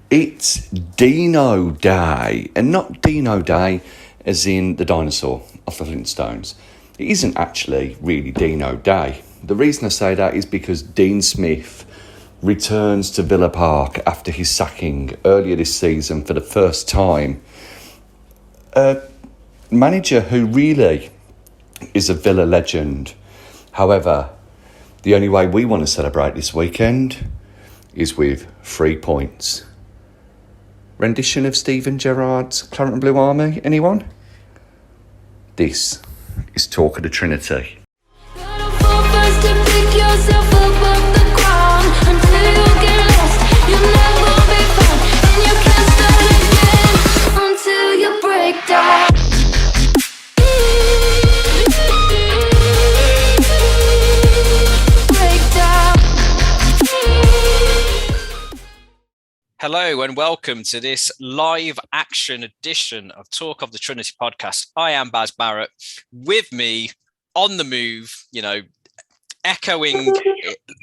It's Deano Day, and not Deano Day as in the dinosaur off the Flintstones. It isn't actually really Deano Day. The reason I say that is because Dean Smith returns to Villa Park after his sacking earlier this season for the first time. A manager who really is a Villa legend. However, the only way we want to celebrate this weekend is with 3 points. Rendition of Stephen Gerrard's Claret and Blue Army, anyone? This is Talk of the Trinity. Hello and welcome to this live action edition of Talk of the Trinity podcast. I am Baz Barrett. With me on the move, echoing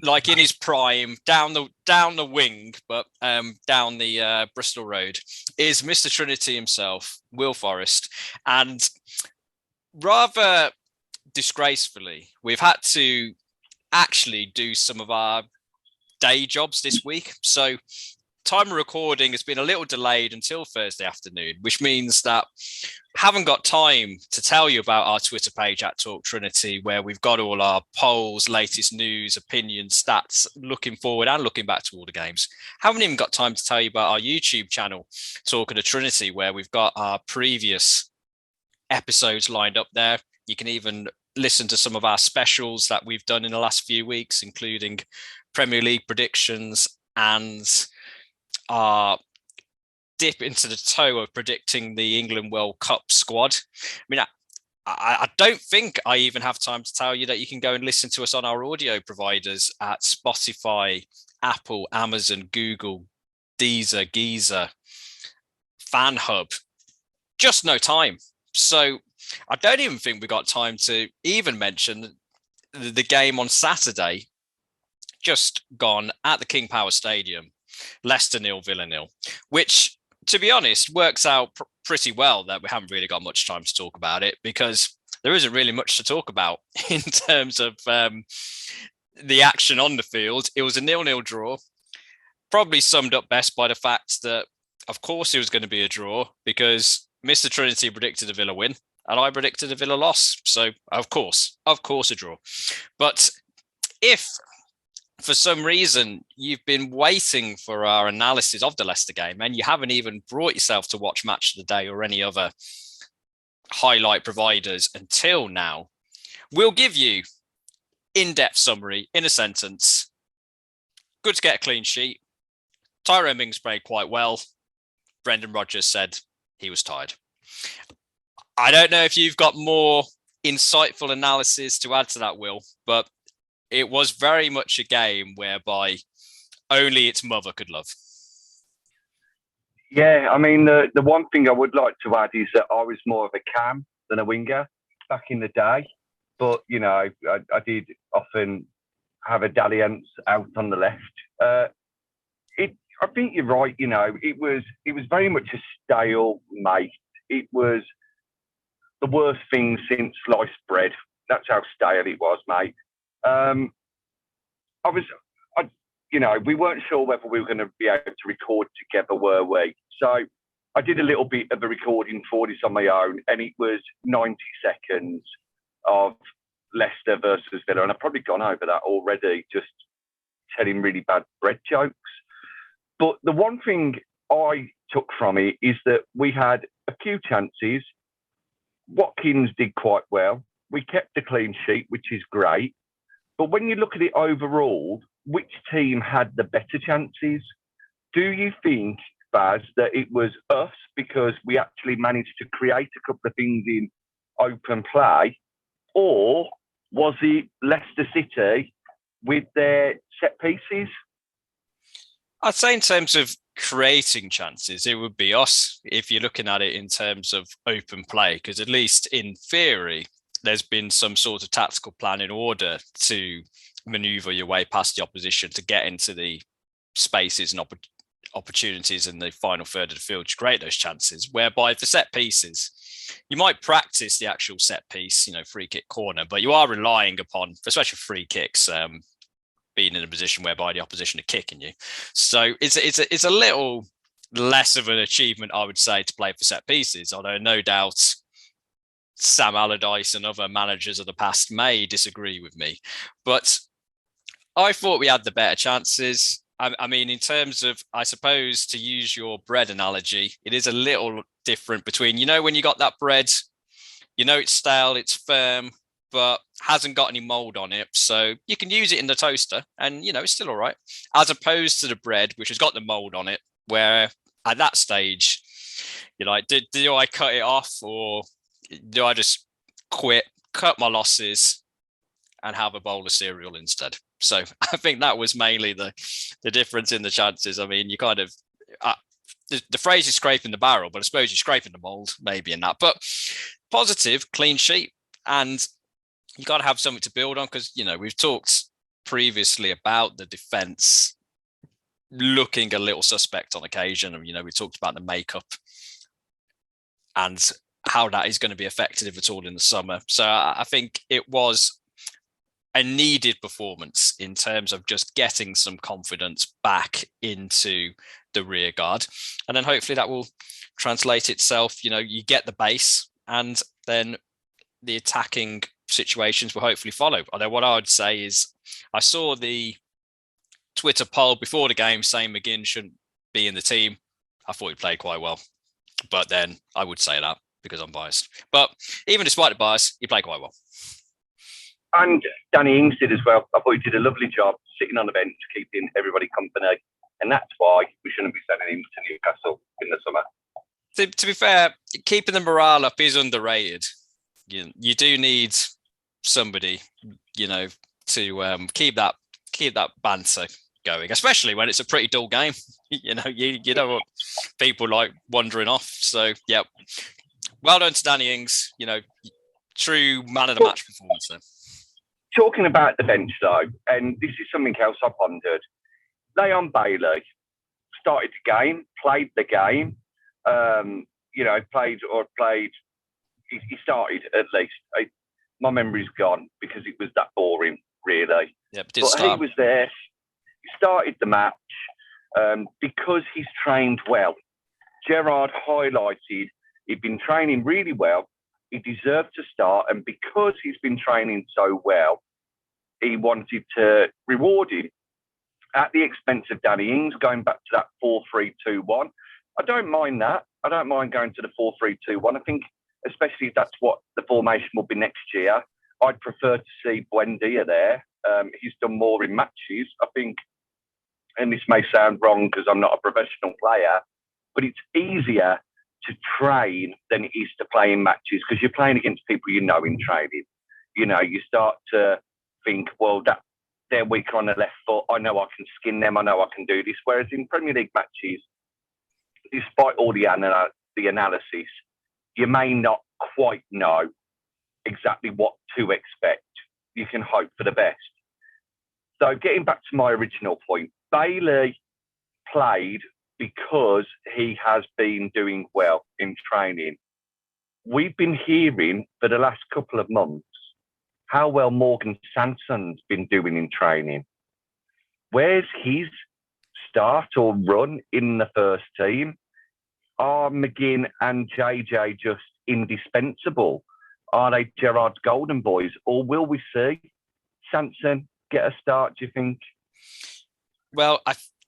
like in his prime down the wing, but down the Bristol Road is Mr. Trinity himself, Will Forrest. And rather disgracefully, we've had to actually do some of our day jobs this week. So time of recording has been a little delayed until Thursday afternoon, which means that I haven't got time to tell you about our Twitter page at Talk Trinity, where we've got all our polls, latest news, opinions, stats, looking forward and looking back to all the games. Haven't even got time to tell you about our YouTube channel, Talk of the Trinity, where we've got our previous episodes lined up there. You can even listen to some of our specials that we've done in the last few weeks, including Premier League predictions and our dip into the toe of predicting the England World Cup squad. I mean, I don't think I even have time to tell you that you can go and listen to us on our audio providers at Spotify, Apple, Amazon, Google, Deezer, Geezer, FanHub. Just no time. So I don't even think we got time to even mention the game on Saturday, just gone at the King Power Stadium. Leicester 0, Villa 0, which, to be honest, works out pretty well that we haven't really got much time to talk about it, because there isn't really much to talk about in terms of the action on the field. It was a 0-0 draw, probably summed up best by the fact that, of course, it was going to be a draw because Mr. Trinity predicted a Villa win and I predicted a Villa loss. So, of course, a draw. But if for some reason you've been waiting for our analysis of the Leicester game and you haven't even brought yourself to watch Match of the Day or any other highlight providers until now, we'll give you in-depth summary in a sentence. Good to get a clean sheet. Tyrone Mings played quite well. Brendan Rodgers said he was tired. I don't know if you've got more insightful analysis to add to that, Will, but it was very much a game whereby only its mother could love. Yeah, I mean, the one thing I would like to add is that I was more of a cam than a winger back in the day. But, I did often have a dalliance out on the left. I think you're right, it was very much a stalemate. It was the worst thing since sliced bread. That's how stale it was, mate. We weren't sure whether we were going to be able to record together, were we? So I did a little bit of a recording for this on my own, and it was 90 seconds of Leicester versus Villa, and I've probably gone over that already, just telling really bad bread jokes. But the one thing I took from it is that we had a few chances. Watkins did quite well. We kept a clean sheet, which is great. But when you look at it overall, which team had the better chances? Do you think, Baz, that it was us because we actually managed to create a couple of things in open play? Or was it Leicester City with their set pieces? I'd say in terms of creating chances, it would be us if you're looking at it in terms of open play, because at least in theory, there's been some sort of tactical plan in order to maneuver your way past the opposition to get into the spaces and opportunities in the final third of the field to create those chances, whereby for set pieces, you might practice the actual set piece, free kick corner, but you are relying upon, especially free kicks, being in a position whereby the opposition are kicking you. So it's a little less of an achievement, I would say, to play for set pieces, although no doubt Sam Allardyce and other managers of the past may disagree with me. But I thought we had the better chances. I mean, in terms of, I suppose, to use your bread analogy, it is a little different between, when you got that bread, it's stale, it's firm, but hasn't got any mold on it. So you can use it in the toaster and, it's still all right. As opposed to the bread, which has got the mold on it, where at that stage, you're like, do I cut it off, or do I just quit, cut my losses and have a bowl of cereal instead? So I think that was mainly the difference in the chances. I mean, you kind of, the phrase is scraping the barrel, but I suppose you're scraping the mold maybe in that. But positive, clean sheet. And you got to have something to build on, because, we've talked previously about the defence looking a little suspect on occasion. And, we talked about the makeup and how that is going to be affected, if at all, in the summer. So I think it was a needed performance in terms of just getting some confidence back into the rear guard. And then hopefully that will translate itself. You get the base, and then the attacking situations will hopefully follow. Although what I would say is, I saw the Twitter poll before the game saying McGinn shouldn't be in the team. I thought he played quite well, but then I would say that because I'm biased. But even despite the bias, he played quite well. And Danny Ings did as well. I thought he did a lovely job sitting on the bench, keeping everybody company. And that's why we shouldn't be sending him to Newcastle in the summer. To be fair, keeping the morale up is underrated. You do need somebody, to keep that banter going, especially when it's a pretty dull game. You don't want people like wandering off. So, yeah, well done to Danny Ings. True man of the match performance there. Talking about the bench, though, and this is something else I pondered. Leon Bailey started the game, played the game, he started at least. My memory's gone because it was that boring, really. Yeah, but he was there. He started the match because he's trained well. Gerrard highlighted he'd been training really well. He deserved to start, and because he's been training so well, he wanted to reward him at the expense of Danny Ings, going back to that 4-3-2-1. I don't mind that. I don't mind going to the 4-3-2-1. I think, especially if that's what the formation will be next year, I'd prefer to see Buendia there. He's done more in matches, I think, and this may sound wrong because I'm not a professional player, but it's easier to train than it is to play in matches, because you're playing against people in training. You start to think, well, that they're weaker on the left foot. I know I can skin them. I know I can do this. Whereas in Premier League matches, despite all the analysis, you may not quite know exactly what to expect. You can hope for the best. So getting back to my original point, Bailey played because he has been doing well in training. We've been hearing for the last couple of months how well Morgan Sanson's been doing in training. Where's his start or run in the first team? Are McGinn and JJ just indispensable? Are they Gerrard's golden boys? Or will we see Sanson get a start, do you think? Well,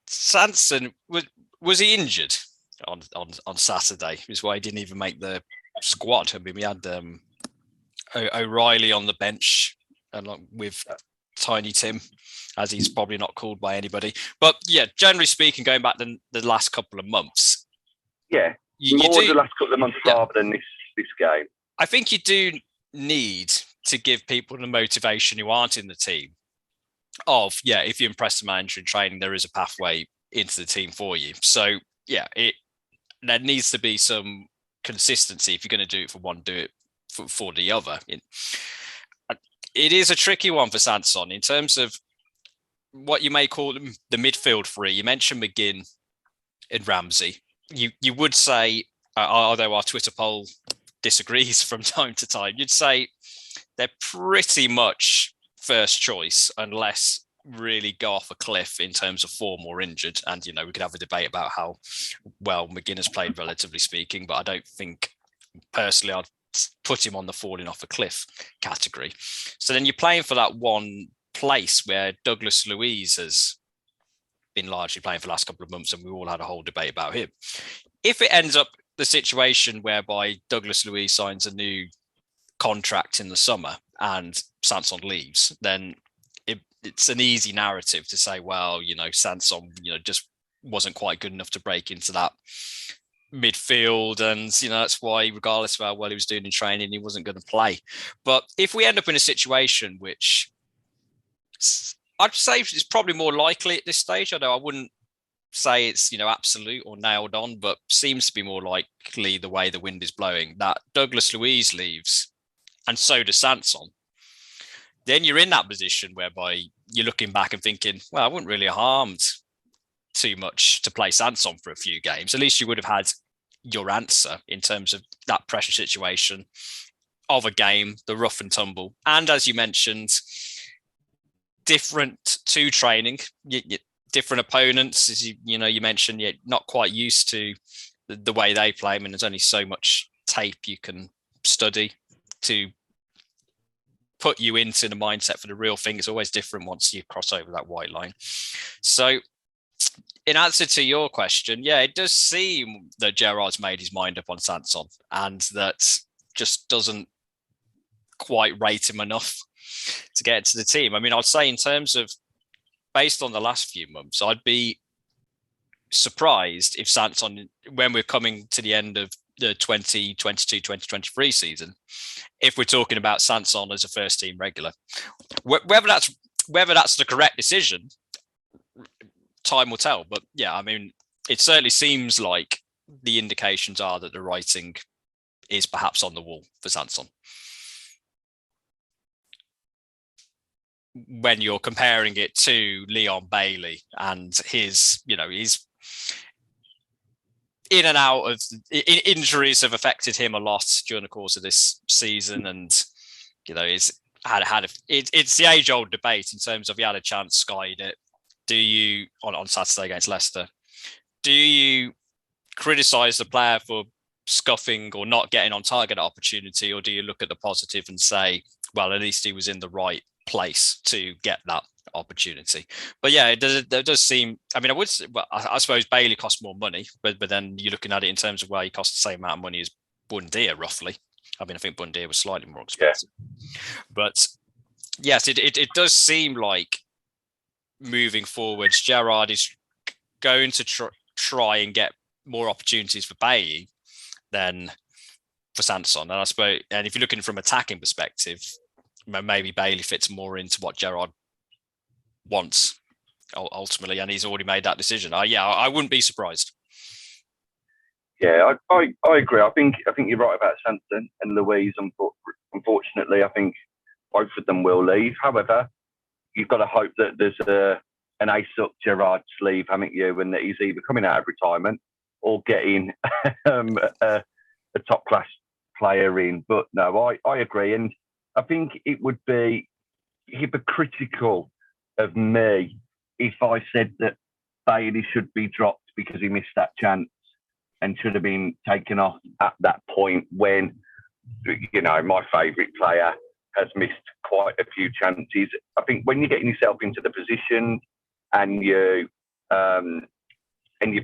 Sanson, was he injured on Saturday? Is why he didn't even make the squad. I mean, we had O'Reilly on the bench along with Tiny Tim, as he's probably not called by anybody. But yeah, generally speaking, going back the last couple of months. Yeah, the last couple of months rather than this game. I think you do need to give people the motivation who aren't in the team of, if you impress the manager in training, there is a pathway into the team for you. So yeah, there needs to be some consistency. If you're going to do it for one, do it for the other. It is a tricky one for Sanson in terms of what you may call the midfield three. You mentioned McGinn in Ramsey. You would say, although our Twitter poll disagrees from time to time, you'd say they're pretty much first choice unless really go off a cliff in terms of form or injured. And, we could have a debate about how well McGuinness played, relatively speaking, but I don't think personally I'd put him on the falling off a cliff category. So then you're playing for that one place where Douglas Luiz has been largely playing for the last couple of months, and we all had a whole debate about him. If it ends up the situation whereby Douglas Luiz signs a new contract in the summer and Sanson leaves, then it's an easy narrative to say, well, Sanson, just wasn't quite good enough to break into that midfield, and that's why, regardless of how well he was doing in training, he wasn't going to play. But if we end up in a situation which I'd say is probably more likely at this stage, although I wouldn't say it's absolute or nailed on, but seems to be more likely the way the wind is blowing, that Douglas Luiz leaves and so does Sanson, then you're in that position whereby you're looking back and thinking, well, I wouldn't really have harmed too much to play Sanson for a few games. At least you would have had your answer in terms of that pressure situation of a game, the rough and tumble. And as you mentioned, different to training, different opponents, as you mentioned, you're not quite used to the way they play. I mean, there's only so much tape you can study to put you into the mindset for the real thing. It's always different once you cross over that white line. So in answer to your question, yeah, it does seem that Gerrard's made his mind up on Sanson, and that just doesn't quite rate him enough to get into the team. I mean, I'd say in terms of, based on the last few months, I'd be surprised if Sanson, when we're coming to the end of the 2022-2023 season, if we're talking about Sanson as a first team regular. Whether that's the correct decision, time will tell. But yeah, I mean, it certainly seems like the indications are that the writing is perhaps on the wall for Sanson. When you're comparing it to Leon Bailey and his in and out of injuries have affected him a lot during the course of this season, and it's the age old debate in terms of, he had a chance, skied it. Do you on Saturday against Leicester? Do you criticise the player for scuffing or not getting on target opportunity, or do you look at the positive and say, well, at least he was in the right place to get that opportunity? But yeah, it does seem, I mean, I suppose Bailey cost more money, but then you're looking at it in terms of, well, he cost the same amount of money as Buendia, roughly. I mean, I think Buendia was slightly more expensive. Yeah. But yes, it does seem like moving forwards, Gerrard is going to try and get more opportunities for Bailey than for Sanson. And I suppose, and if you're looking from attacking perspective, maybe Bailey fits more into what Gerrard wants ultimately, and he's already made that decision. I wouldn't be surprised. Yeah, I agree. I think you're right about Sanson and Luiz. Unfortunately, I think both of them will leave. However, you've got to hope that there's an ace up Gerrard's sleeve, haven't you? And that he's either coming out of retirement or getting a top class player in. But no, I agree, and I think it would be hypocritical of me if I said that Bailey should be dropped because he missed that chance and should have been taken off at that point when, my favourite player has missed quite a few chances. I think when you're getting yourself into the position and you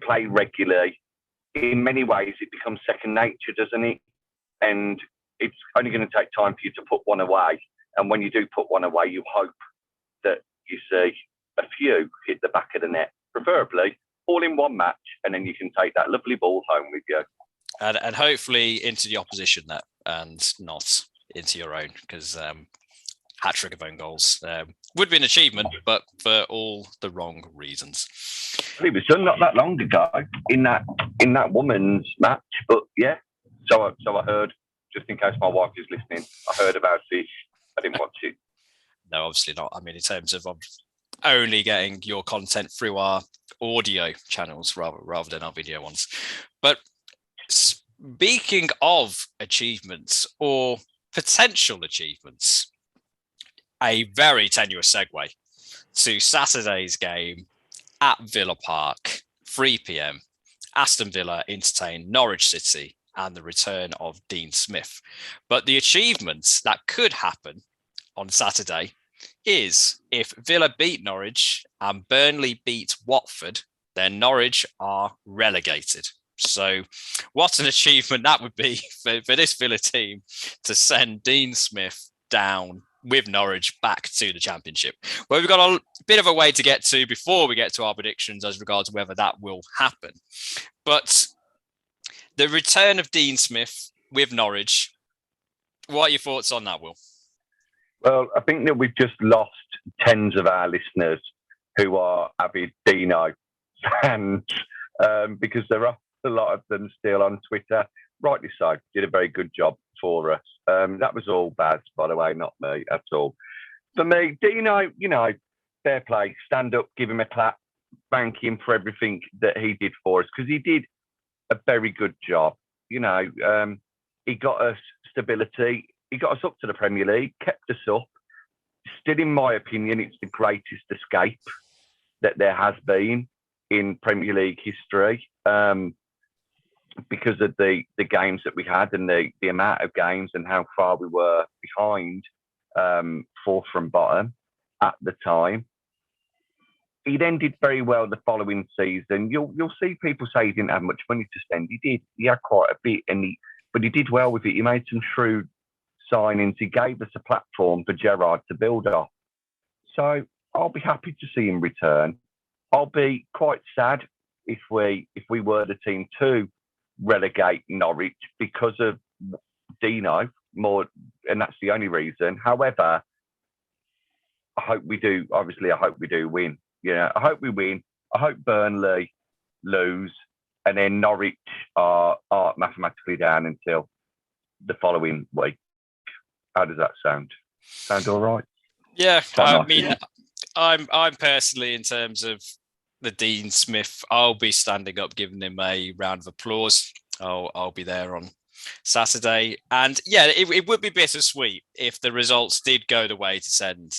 play regularly, in many ways it becomes second nature, doesn't it? And it's only going to take time for you to put one away. And when you do put one away, you hope that you see a few hit the back of the net, preferably all in one match, and then you can take that lovely ball home with you. And hopefully into the opposition net and not into your own, because hat-trick of own goals would be an achievement, but for all the wrong reasons. It was done not that long ago in that women's match, but yeah, so I heard, just in case my wife is listening, I heard about it. I didn't watch it. No, obviously not. I mean, in terms of only getting your content through our audio channels rather than our video ones. But speaking of achievements or potential achievements, a very tenuous segue to Saturday's game at Villa Park, 3 p.m. Aston Villa entertain Norwich City and the return of Dean Smith. But the achievements that could happen on Saturday is if Villa beat Norwich and Burnley beat Watford, then Norwich are relegated. So what an achievement that would be for this Villa team to send Dean Smith down with Norwich back to the Championship. Well, we've got a bit of a way to get to before we get to our predictions as regards whether that will happen. But the return of Dean Smith with Norwich, what are your thoughts on that, Will? Well, I think that we've just lost tens of our listeners who are avid Deano fans because there are a lot of them still on Twitter. Rightly so, did a very good job for us. That was all Baz, by the way, not me at all. For me, Deano, fair play, stand up, give him a clap, thank him for everything that he did for us, because he did a very good job. He got us stability. He got us up to the Premier League, kept us up. Still, in my opinion, it's the greatest escape that there has been in Premier League history because of the games that we had and the amount of games and how far we were behind, fourth from bottom at the time. He then did very well the following season. You'll see people say he didn't have much money to spend. He did. He had quite a bit, but he did well with it. He made some shrewd signings. He gave us a platform for Gerrard to build off. So I'll be happy to see him return. I'll be quite sad if we were the team to relegate Norwich because of Deano more, and that's the only reason. However, I hope we do. Obviously, I hope we do win. I hope we win. I hope Burnley lose, and then Norwich are mathematically down until the following week. How does that sound? Sound all right? Yeah, I mean, I'm personally, in terms of the Dean Smith, I'll be standing up, giving him a round of applause. I'll be there on Saturday, and yeah, it would be bittersweet if the results did go the way to send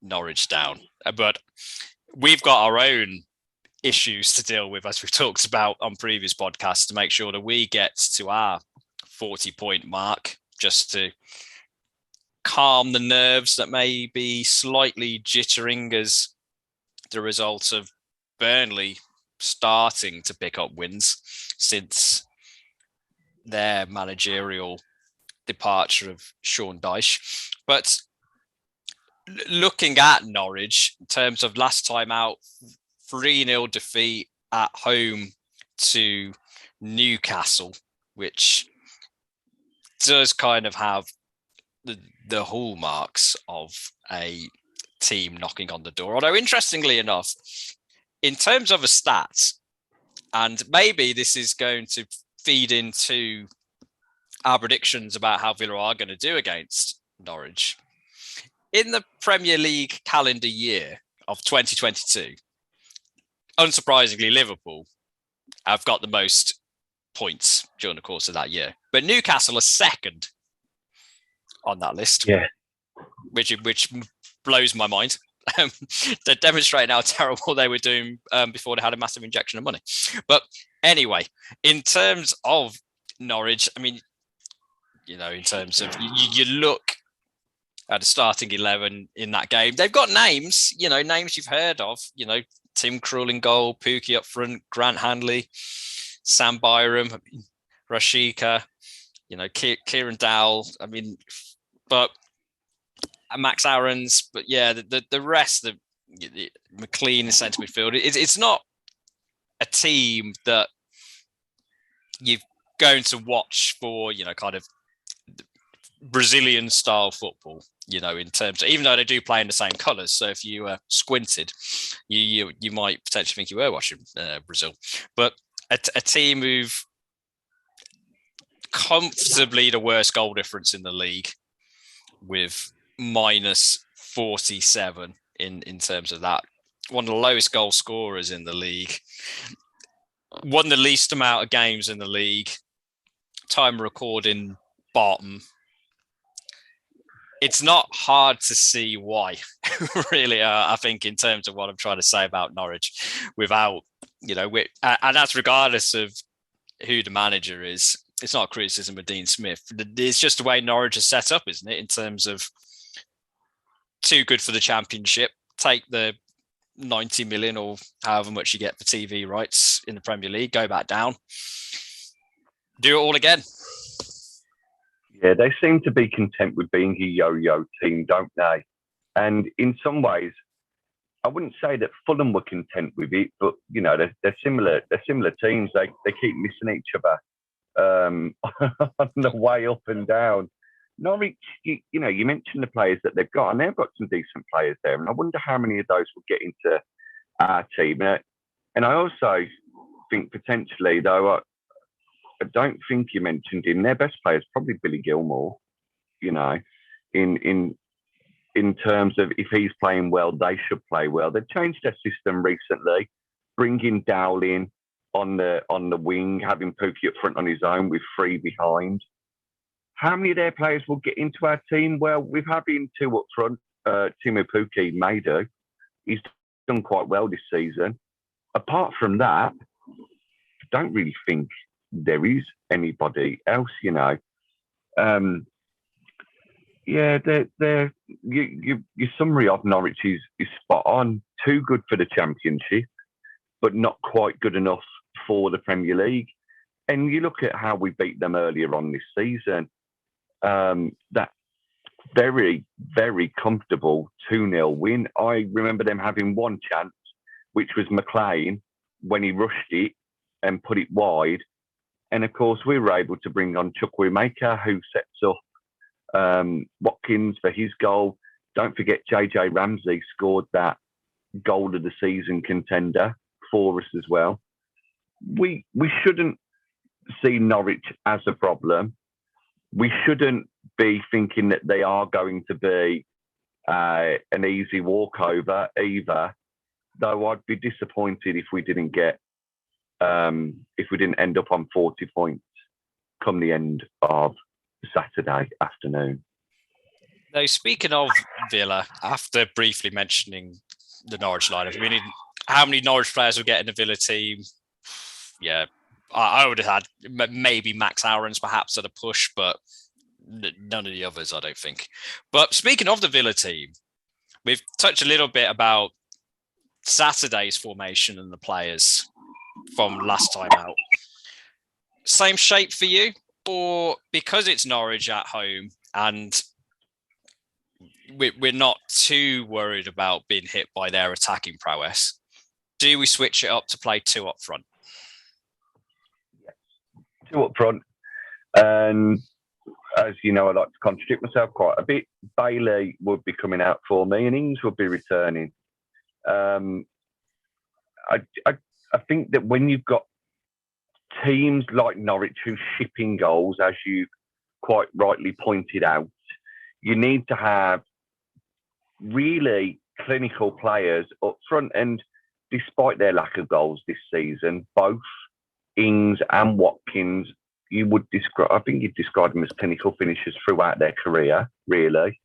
Norwich down, but we've got our own issues to deal with, as we've talked about on previous podcasts, to make sure that we get to our 40-point mark, just to calm the nerves that may be slightly jittering as the result of Burnley starting to pick up wins since their managerial departure of Sean Dyche. But looking at Norwich, in terms of last time out, 3-0 defeat at home to Newcastle, which does kind of have the hallmarks of a team knocking on the door. Although, interestingly enough, in terms of a stat, and maybe this is going to feed into our predictions about how Villa are going to do against Norwich. In the Premier League calendar year of 2022, unsurprisingly, Liverpool have got the most points during the course of that year. But Newcastle are second on that list, which blows my mind. They're demonstrating how terrible they were doing before they had a massive injection of money. But anyway, in terms of Norwich, I mean, in terms of you look at the starting 11 in that game, they've got names, names you've heard of, Tim Krul in goal, Pookie up front, Grant Hanley, Sam Byram, Rashika, Kieran Dowell. I mean, but Max Aarons. But yeah, the rest of McLean in centre midfield. It's not a team that you're going to watch for, kind of Brazilian style football, in terms of, even though they do play in the same colours. So if you squinted, you might potentially think you were watching Brazil. But a team who've comfortably the worst goal difference in the league with minus 47. in terms of that. One of the lowest goal scorers in the league. Won the least amount of games in the league. Time recording bottom. It's not hard to see why, really, I think, in terms of what I'm trying to say about Norwich, without, and that's regardless of who the manager is. It's not a criticism of Dean Smith. It's just the way Norwich is set up, isn't it? In terms of too good for the Championship, take the 90 million or however much you get for TV rights in the Premier League, go back down, do it all again. Yeah, they seem to be content with being a yo-yo team, don't they? And in some ways, I wouldn't say that Fulham were content with it, but they're similar. They're similar teams. They keep missing each other on the way up and down. Norwich, you mentioned the players that they've got, and they've got some decent players there. And I wonder how many of those will get into our team. And I also think potentially, though, I don't think you mentioned him. Their best player is probably Billy Gilmore. In terms of if he's playing well, they should play well. They've changed their system recently, bringing Dowling on the wing, having Pookie up front on his own with 3 behind. How many of their players will get into our team? Well, with having 2 up front, Timo Pukki may do. He's done quite well this season. Apart from that, I don't really think there is anybody else, your summary of Norwich is spot on. Too good for the Championship, but not quite good enough for the Premier League. And you look at how we beat them earlier on this season, that very, very comfortable 2-0 win. I remember them having one chance, which was McLean, when he rushed it and put it wide. And of course, we were able to bring on Chukwuemeka, who sets up Watkins for his goal. Don't forget, JJ Ramsey scored that goal of the season contender for us as well. We shouldn't see Norwich as a problem. We shouldn't be thinking that they are going to be an easy walkover either. Though I'd be disappointed if we didn't end up on 40 points come the end of Saturday afternoon. Now, speaking of Villa, after briefly mentioning the Norwich lineup, how many Norwich players will get in the Villa team? Yeah, I would have had maybe Max Aarons perhaps at a push, but none of the others, I don't think. But speaking of the Villa team, we've touched a little bit about Saturday's formation and the players from last time out. Same shape for you? Or because it's Norwich at home and we're not too worried about being hit by their attacking prowess, do we switch it up to play 2 up front? Yes, 2 up front. And as you know, I like to contradict myself quite a bit. Bailey would be coming out for me and Ings would be returning. I think that when you've got teams like Norwich who ship in goals, as you quite rightly pointed out, you need to have really clinical players up front. And despite their lack of goals this season, both Ings and Watkins, I think you'd describe them as clinical finishers throughout their career, really.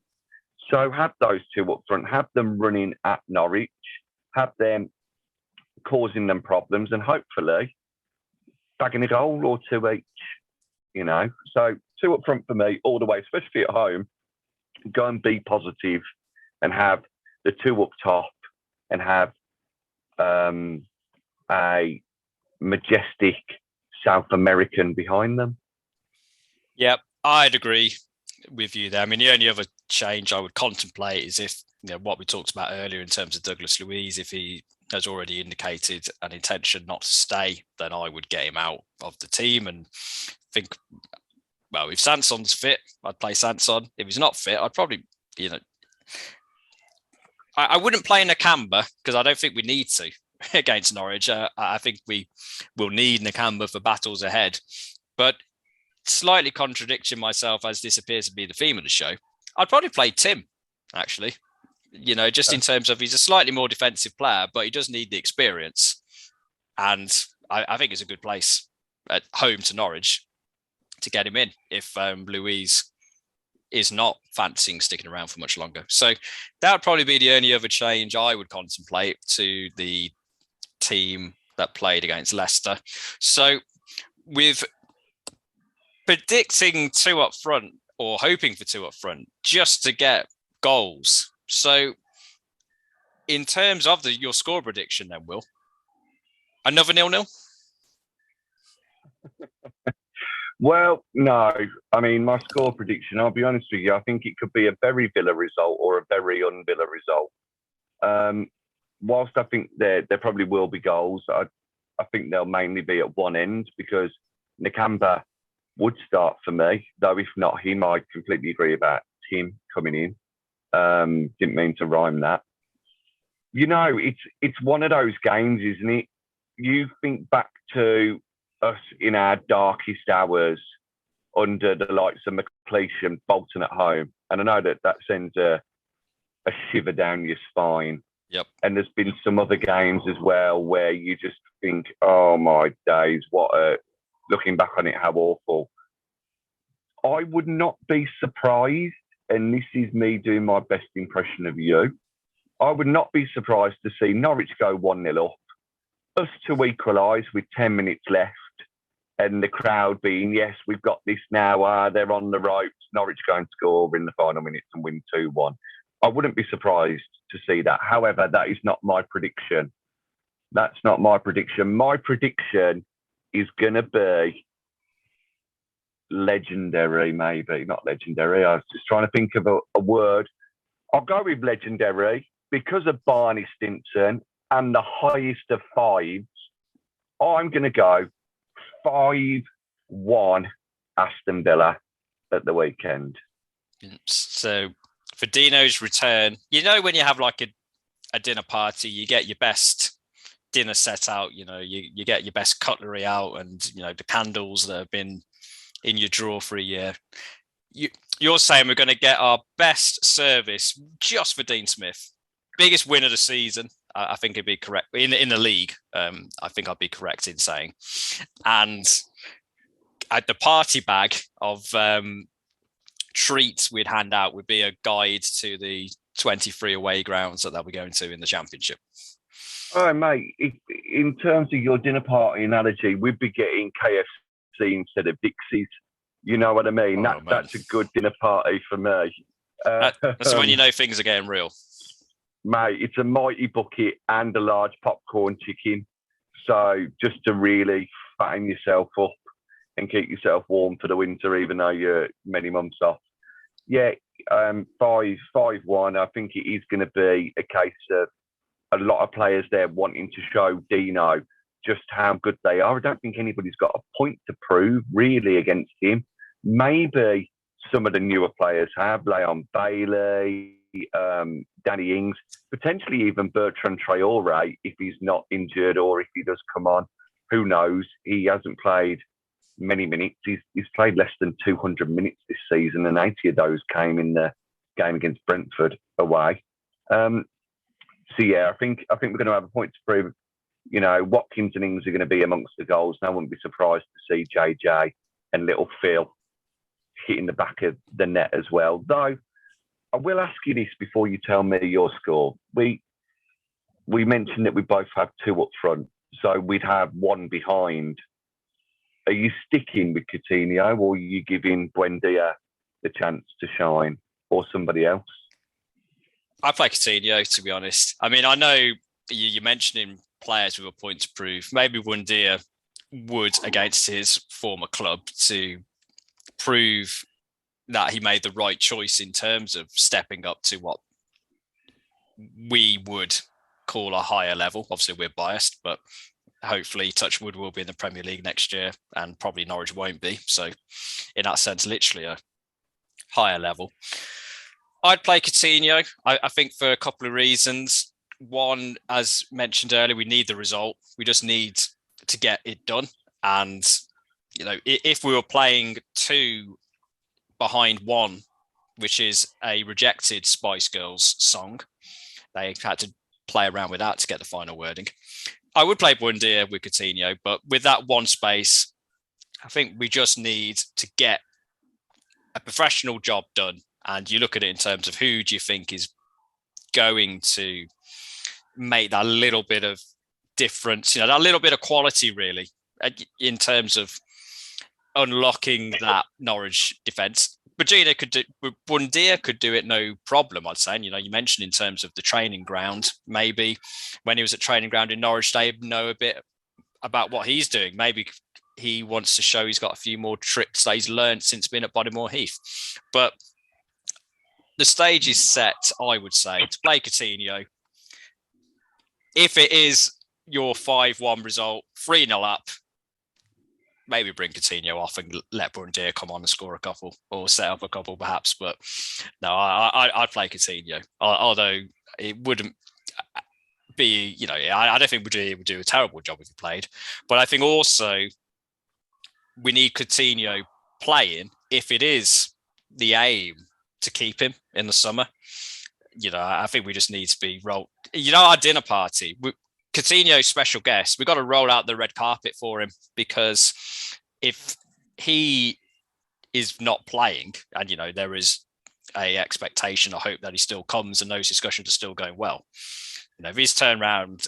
So have those 2 up front, have them running at Norwich, have them causing them problems, and hopefully bagging a goal or 2 each, So 2 up front for me all the way, especially at home. Go and be positive and have the 2 up top and have a majestic South American behind them. Yep, I'd agree with you there. The only other change I would contemplate is if, what we talked about earlier in terms of Douglas Luiz, if he has already indicated an intention not to stay, then I would get him out of the team and think, well, if Sanson's fit, I'd play Sanson. If he's not fit, I'd probably, I wouldn't play Nakamba because I don't think we need to against Norwich. I think we will need Nakamba for battles ahead. But slightly contradicting myself, as this appears to be the theme of the show, I'd probably play Tim, actually. just in terms of he's a slightly more defensive player, but he does need the experience. And I think it's a good place at home to Norwich to get him in if Louise is not fancying sticking around for much longer. So that would probably be the only other change I would contemplate to the team that played against Leicester. So with predicting 2 up front or hoping for 2 up front just to get goals. So in terms of your score prediction then, Will, another 0-0? Well, no. I mean, my score prediction, I'll be honest with you, I think it could be a very Villa result or a very un-Villa result. Whilst I think there probably will be goals, I think they'll mainly be at one end because Nakamba would start for me, though if not him, I completely agree about Tim coming in. Didn't mean to rhyme that. It's one of those games, isn't it? You think back to us in our darkest hours under the likes of McLeish and Bolton at home. And I know that sends a shiver down your spine. Yep. And there's been some other games as well where you just think, oh my days, looking back on it, how awful. I would not be surprised, and this is me doing my best impression of you, I would not be surprised to see Norwich go 1-0 up, us to equalise with 10 minutes left, and the crowd being, yes, we've got this now, they're on the ropes, Norwich going to score in the final minutes and win 2-1. I wouldn't be surprised to see that. However, that is not my prediction. That's not my prediction. My prediction is going to be legendary, maybe. Not legendary. I was just trying to think of a word. I'll go with legendary because of Barney Stinson and the highest of fives. I'm going to go 5-1 Aston Villa at the weekend. So for Deano's return, when you have like a dinner party, you get your best dinner set out, you get your best cutlery out and, the candles that have been in your drawer for a year. You're saying we're going to get our best service just for Dean Smith. Biggest win of the season. I think it'd be correct in the league. I think I'd be correct in saying, and at the party bag of treats we'd hand out would be a guide to the 23 away grounds that they'll be going to in the Championship. Oh, mate, in terms of your dinner party analogy, we'd be getting KFC instead of Dixie's. You know what I mean? That's a good dinner party for me. That's when you know things are getting real. Mate, it's a mighty bucket and a large popcorn chicken. So just to really fatten yourself up and keep yourself warm for the winter, even though you're many months off. Yeah, 5-1. I think it is going to be a case of a lot of players there wanting to show Deano just how good they are. I don't think anybody's got a point to prove really against him. Maybe some of the newer players have, Leon Bailey, Danny Ings, potentially even Bertrand Traore if he's not injured or if he does come on. Who knows? He hasn't played many minutes. He's played less than 200 minutes this season, and 80 of those came in the game against Brentford away. So yeah, I think we're going to have a point to prove. Watkins and Ings are going to be amongst the goals, and I wouldn't be surprised to see JJ and little Phil hitting the back of the net as well. Though I will ask you this before you tell me your score. We mentioned that we both have 2 up front, so we'd have 1 behind. Are you sticking with Coutinho, or are you giving Buendia the chance to shine, or somebody else? I play Coutinho, to be honest. I mean, I know you're mentioning players with a point to prove. Maybe Buendia would against his former club to prove that he made the right choice in terms of stepping up to what we would call a higher level. Obviously, we're biased, but hopefully Touchwood will be in the Premier League next year and probably Norwich won't be. So in that sense, literally a higher level. I'd play Coutinho, I think, for a couple of reasons. One, as mentioned earlier, we need the result. We just need to get it done. And, if we were playing 2 behind 1, which is a rejected Spice Girls song, they had to play around with that to get the final wording. I would play Buendia with Coutinho, but with that one space, I think we just need to get a professional job done. And you look at it in terms of who do you think is going to make that little bit of difference, that little bit of quality, really, in terms of unlocking that Norwich defence. Buendia could do it no problem, I'd say. And, you mentioned in terms of the training ground, maybe when he was at training ground in Norwich, they know a bit about what he's doing. Maybe he wants to show he's got a few more tricks that he's learned since being at Bodymoor Heath. But the stage is set, I would say, to play Coutinho. If it is your 5-1 result, 3-0 up, maybe bring Coutinho off and let Buendia come on and score a couple or set up a couple perhaps. But no, I'd play Coutinho, although it wouldn't be, I don't think Buendia would do a terrible job if he played. But I think also we need Coutinho playing if it is the aim to keep him in the summer. I think we just need to be rolled. Our dinner party, Coutinho's special guest, we've got to roll out the red carpet for him, because if he is not playing and, there is a expectation, I hope that he still comes and those discussions are still going well. If he's turned around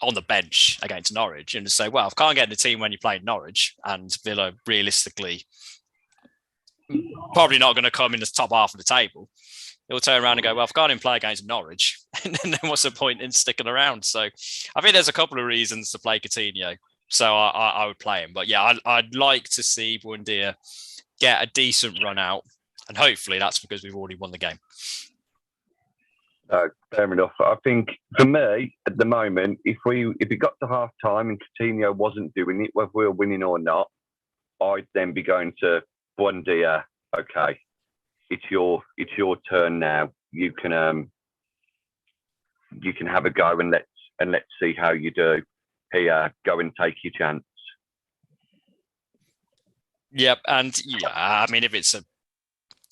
on the bench against Norwich and say, well, I can't get in the team when you play Norwich, and Villa realistically probably not going to come in the top half of the table, he'll turn around and go, well, if I can't even play against Norwich, and then what's the point in sticking around? So I think there's a couple of reasons to play Coutinho. So I would play him. But yeah, I'd like to see Buendia get a decent run out. And hopefully that's because we've already won the game. Fair enough. I think for me, at the moment, if it got to half time and Coutinho wasn't doing it, whether we were winning or not, I'd then be going to Buendia. Okay, it's your turn now. You can have a go and let's see how you do. Here, go and take your chance. Yep, and I mean, if it's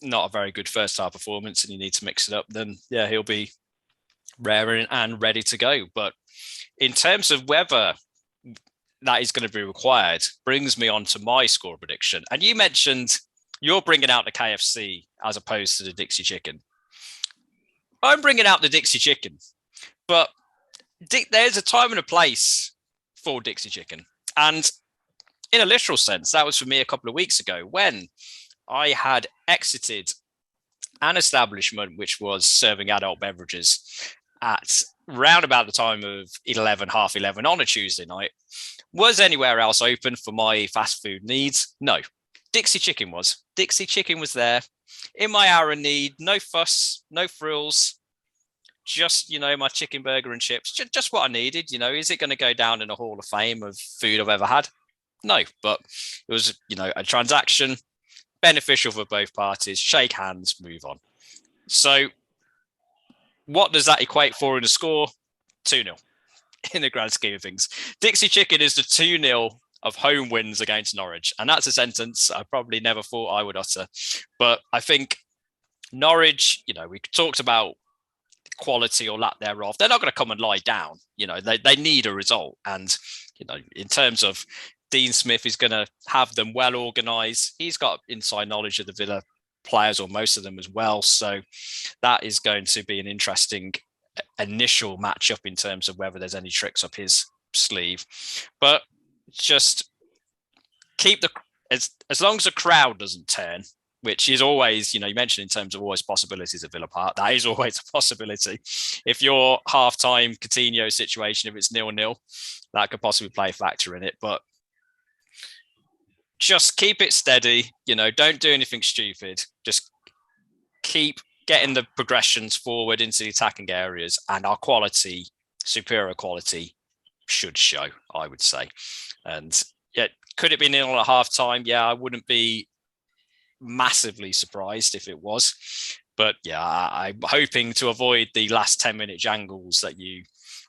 not a very good first half performance and you need to mix it up, then yeah, he'll be raring and ready to go. But in terms of whether that is going to be required, brings me on to my score prediction. And you mentioned you're bringing out the KFC as opposed to the Dixie Chicken. I'm bringing out the Dixie Chicken, but there's a time and a place for Dixie Chicken. And in a literal sense, that was for me a couple of weeks ago when I had exited an establishment which was serving adult beverages at round about the time of 11:30 on a Tuesday night. Was anywhere else open for my fast food needs? No. Dixie Chicken was. Dixie Chicken was there in my hour of need. No fuss, no frills. Just, my chicken burger and chips. Just what I needed. Is it going to go down in a hall of fame of food I've ever had? No, but it was, a transaction beneficial for both parties. Shake hands, move on. So what does that equate for in the score? 2-0 in the grand scheme of things. Dixie Chicken is the 2-0 of home wins against Norwich. And that's a sentence I probably never thought I would utter. But I think Norwich, we talked about quality or lack thereof. They're not going to come and lie down. They need a result. And, in terms of Dean Smith is going to have them well organised. He's got inside knowledge of the Villa players, or most of them as well. So that is going to be an interesting initial matchup in terms of whether there's any tricks up his sleeve. But just keep as long as the crowd doesn't turn, which is always, you mentioned in terms of always possibilities at Villa Park, that is always a possibility. If your half-time Coutinho situation, if it's 0-0, that could possibly play a factor in it. But just keep it steady, don't do anything stupid. Just keep getting the progressions forward into the attacking areas, and our quality, superior quality, should show, I would say. And yeah, could it be 0 at half time? Yeah, I wouldn't be massively surprised if it was. But yeah, I'm hoping to avoid the last 10-minute jangles that you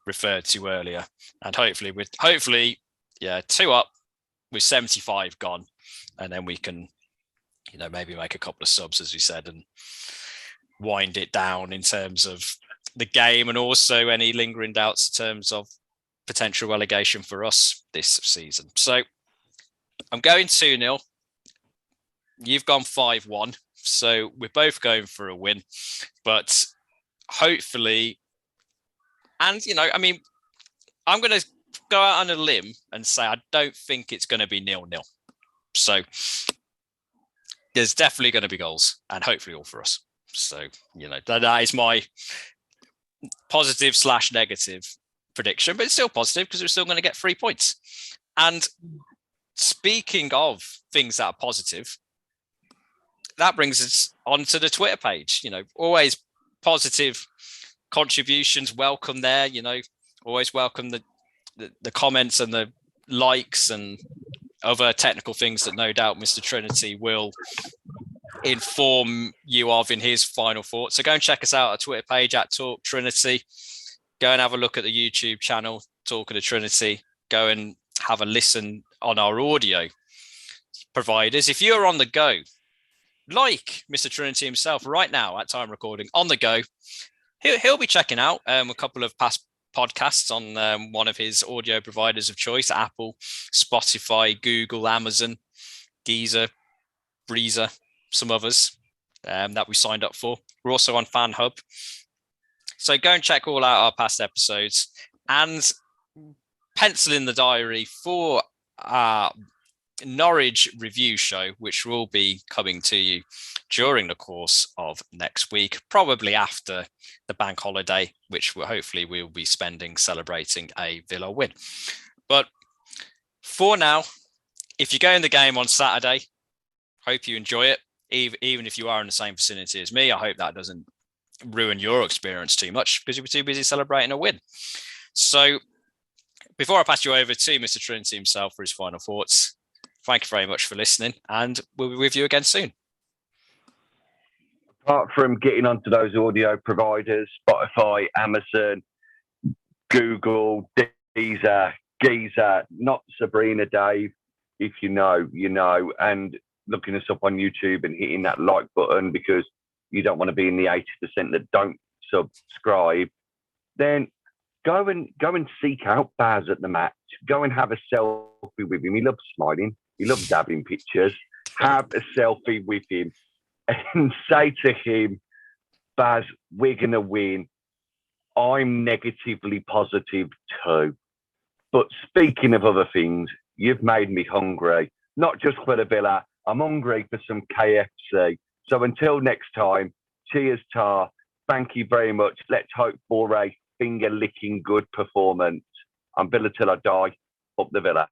referred to earlier. And hopefully, 2 up with 75 gone. And then we can, maybe make a couple of subs, as we said, and wind it down in terms of the game and also any lingering doubts in terms of potential relegation for us this season. So I'm going 2-0. You've gone 5-1. So we're both going for a win. But hopefully, and, I mean, I'm going to go out on a limb and say I don't think it's going to be 0-0. So there's definitely going to be goals, and hopefully all for us. So, that is my positive/negative prediction, but it's still positive because we're still going to get 3 points. And speaking of things that are positive, that brings us onto the Twitter page. Always positive contributions welcome there. Always welcome the comments and the likes and other technical things that no doubt Mr. Trinity will inform you of in his final thoughts. So go and check us out at Twitter page at Talk Trinity. Go and have a look at the YouTube channel, Talk of the Trinity. Go and have a listen on our audio providers. If you're on the go, like Mr. Trinity himself right now at time recording, on the go, he'll be checking out a couple of past podcasts on one of his audio providers of choice: Apple, Spotify, Google, Amazon, Deezer, Breezer, some others that we signed up for. We're also on Fan Hub. So go and check all out our past episodes and pencil in the diary for our Norwich review show, which will be coming to you during the course of next week, probably after the bank holiday, which hopefully we'll be spending celebrating a Villa win. But for now, if you go in the game on Saturday, hope you enjoy it. Even if you are in the same vicinity as me, I hope that doesn't ruin your experience too much because you'll be too busy celebrating a win. So before I pass you over to Mr. Trinity himself for his final thoughts, thank you very much for listening, and we'll be with you again soon. Apart from getting onto those audio providers, Spotify, Amazon, Google, Deezer, Geezer, not Sabrina Dave, if you know, and looking us up on YouTube and hitting that like button because you don't want to be in the 80% that don't subscribe, then go and seek out Baz at the match. Go and have a selfie with him. He loves smiling. He loves dabbing pictures. Have a selfie with him and say to him, Baz, we're going to win. I'm negatively positive too. But speaking of other things, you've made me hungry. Not just for the Villa. I'm hungry for some KFC. So until next time, cheers, Tar. Thank you very much. Let's hope for a finger-licking good performance. I'm Villa till I die. Up the Villa.